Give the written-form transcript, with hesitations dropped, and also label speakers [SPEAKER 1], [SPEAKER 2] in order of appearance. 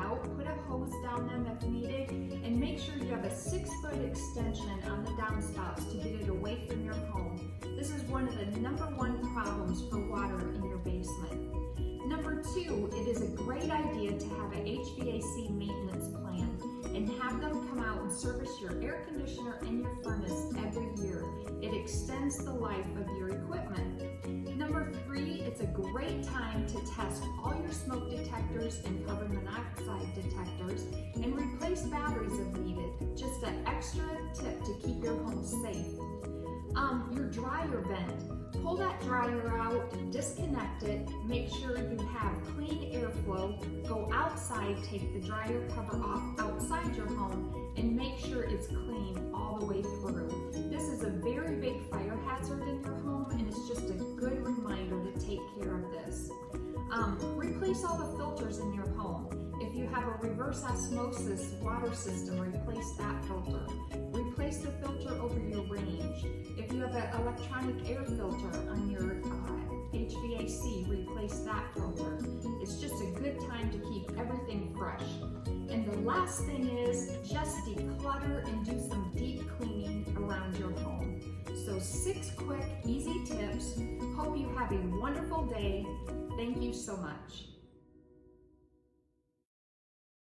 [SPEAKER 1] out, put a hose down them if needed, and make sure you have a 6-foot extension on the downspouts to get it away from your home. This is one of the #1 problems for water in your basement. Number 2, it is a great idea to have an HVAC maintenance plan and have them come out and service your air conditioner and your furnace every year. It extends the life of your equipment. Number 3, it's a great time to test all your smoke detectors and carbon monoxide detectors and replace batteries if needed. Just an extra tip to keep your home safe. Your dryer vent. Pull that dryer out, disconnect it, make sure you have clean airflow, go outside, take the dryer cover off outside your home, and make sure it's clean all the way through. This is a very big fire hazard in your home, and it's just a good reminder to take care of this. Replace all the filters in your home. If you have a reverse osmosis water system, replace that filter. Replace the filter over your range. If you have an electronic air filter on your HVAC, replace that filter. It's just a good time to keep everything fresh. And the last thing is just declutter and do some deep cleaning around your home. So 6 quick, easy tips. Hope you have a wonderful day. Thank you so much.